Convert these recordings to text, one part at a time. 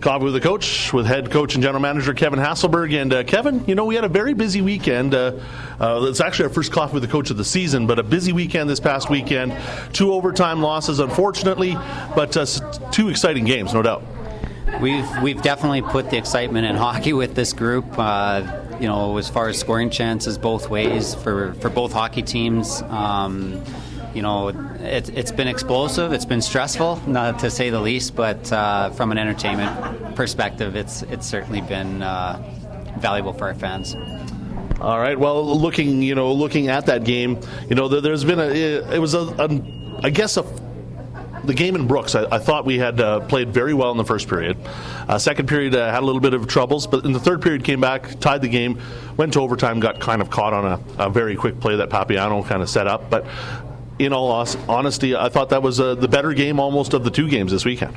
Coffee with the Coach with head coach and general manager Kevin Hasselberg. And Kevin, we had a very busy weekend. It's actually our first Coffee with the Coach of the season, but a busy weekend this past weekend. 2 overtime losses, unfortunately, but 2 exciting games, no doubt. We've definitely put the excitement in hockey with this group. As far as scoring chances both ways for both hockey teams. It's been explosive. It's been stressful, not to say the least. But from an entertainment perspective, it's certainly been valuable for our fans. All right. Well, looking at that game, there's been the game in Brooks, I thought we had played very well in the first period. Second period had a little bit of troubles, but in the third period came back, tied the game, went to overtime, got kind of caught on a very quick play that Papiano kind of set up. But in all honesty, I thought that was the better game almost of the 2 games this weekend.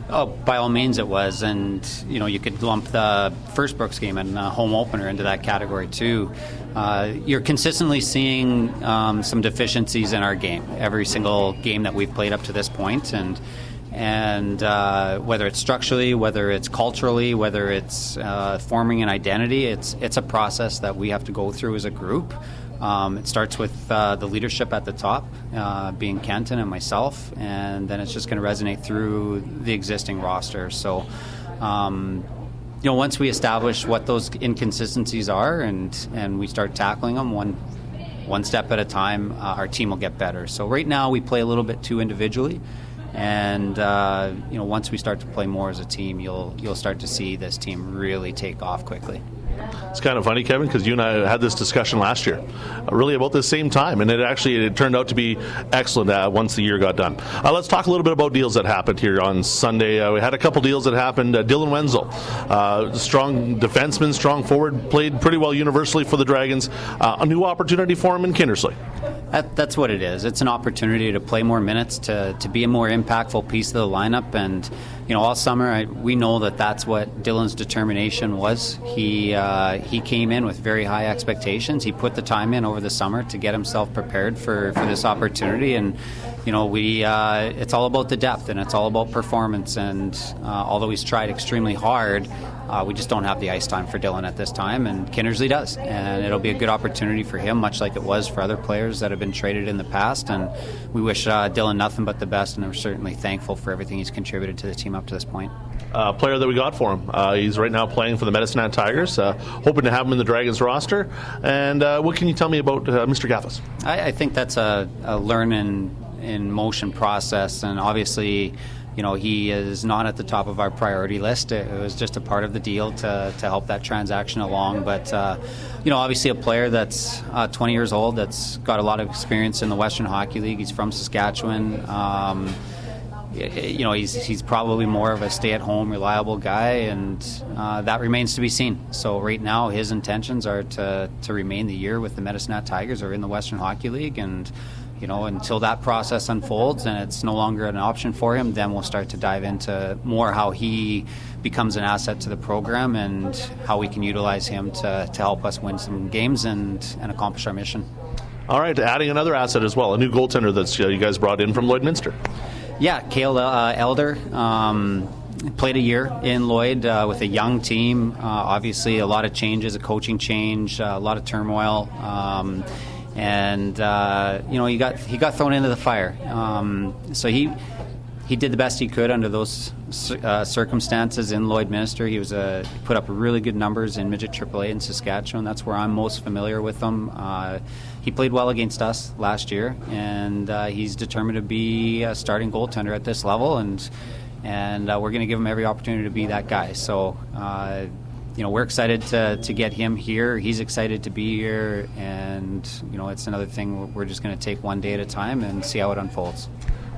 Oh, by all means it was, and you could lump the first Brooks game and home opener into that category too. You're consistently seeing some deficiencies in our game every single game that we've played up to this point, and whether it's structurally, whether it's culturally, whether it's forming an identity, it's a process that we have to go through as a group. It starts with the leadership at the top, being Kenton and myself, and then it's just going to resonate through the existing roster. So, once we establish what those inconsistencies are and we start tackling them one step at a time, our team will get better. So right now we play a little bit too individually, and once we start to play more as a team, you'll start to see this team really take off quickly. It's kind of funny, Kevin, because you and I had this discussion last year, really about the same time, and it turned out to be excellent once the year got done. Let's talk a little bit about deals that happened here on Sunday. We had a couple deals that happened. Dylan Wenzel, strong defenseman, strong forward, played pretty well universally for the Dragons. A new opportunity for him in Kindersley. That's what it is. It's an opportunity to play more minutes, to be a more impactful piece of the lineup, and all summer we know that's what Dylan's determination was. He came in with very high expectations. He put the time in over the summer to get himself prepared for this opportunity, and it's all about the depth and it's all about performance. And although he's tried extremely hard, we just don't have the ice time for Dylan at this time, and Kindersley does. And it'll be a good opportunity for him, much like it was for other players that have been traded in the past. And we wish Dylan nothing but the best, and we're certainly thankful for everything he's contributed to the team up to this point. Player that we got for him. He's right now playing for the Medicine Hat Tigers, hoping to have him in the Dragons roster. And what can you tell me about Mr. Gaffas? I think that's a learn in motion process, and obviously he is not at the top of our priority list. It was just a part of the deal to help that transaction along. But, obviously a player that's 20 years old, that's got a lot of experience in the Western Hockey League. He's from Saskatchewan. He's probably more of a stay-at-home, reliable guy, and that remains to be seen. So right now his intentions are to remain the year with the Medicine Hat Tigers or in the Western Hockey League, and until that process unfolds and it's no longer an option for him, then we'll start to dive into more how he becomes an asset to the program and how we can utilize him to help us win some games and accomplish our mission. All right, adding another asset as well, a new goaltender that you guys brought in from Lloydminster. Yeah, Cale Elder played a year in Lloyd with a young team. Obviously, a lot of changes, a coaching change, a lot of turmoil. And he got thrown into the fire. So he did the best he could under those circumstances in Lloydminster. He put up really good numbers in midget AAA in Saskatchewan. That's where I'm most familiar with him. He played well against us last year, and he's determined to be a starting goaltender at this level, and we're going to give him every opportunity to be that guy. So. We're excited to get him here. He's excited to be here, and it's another thing we're just going to take one day at a time and see how it unfolds.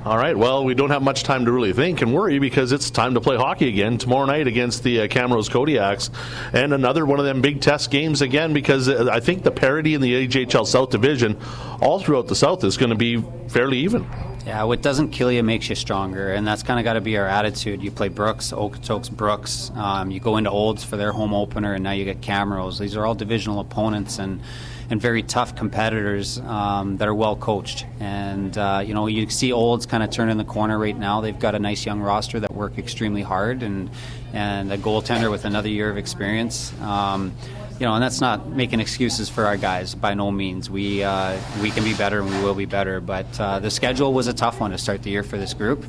All right, well, we don't have much time to really think and worry because it's time to play hockey again tomorrow night against the Camrose Kodiaks, and another one of them big test games again, because I think the parity in the AJHL South Division all throughout the South is going to be fairly even. Yeah, what doesn't kill you makes you stronger, and that's kind of got to be our attitude. You play Brooks, Okotoks, Brooks. You go into Olds for their home opener, and now you get Camrose. These are all divisional opponents and very tough competitors that are well coached. And you see Olds kind of turning the corner right now. They've got a nice young roster that work extremely hard, and a goaltender with another year of experience. And that's not making excuses for our guys, by no means. We can be better, and we will be better. But the schedule was a tough one to start the year for this group,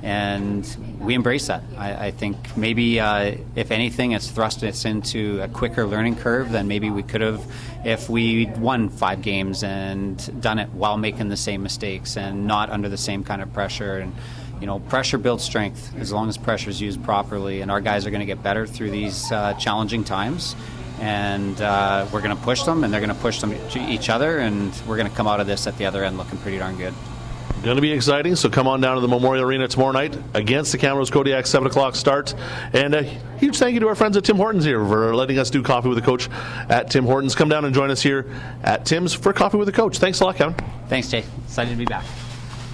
and we embrace that. I think maybe, if anything, it's thrust us into a quicker learning curve than maybe we could have if we won 5 games and done it while making the same mistakes and not under the same kind of pressure. And pressure builds strength as long as pressure is used properly, and our guys are going to get better through these challenging times. And we're going to push them, and they're going to push them to each other, and we're going to come out of this at the other end looking pretty darn good. Going to be exciting, so come on down to the Memorial Arena tomorrow night against the Camrose Kodiak, 7 o'clock start. And a huge thank you to our friends at Tim Hortons here for letting us do Coffee with the Coach at Tim Hortons. Come down and join us here at Tim's for Coffee with the Coach. Thanks a lot, Kevin. Thanks, Jay. Excited to be back.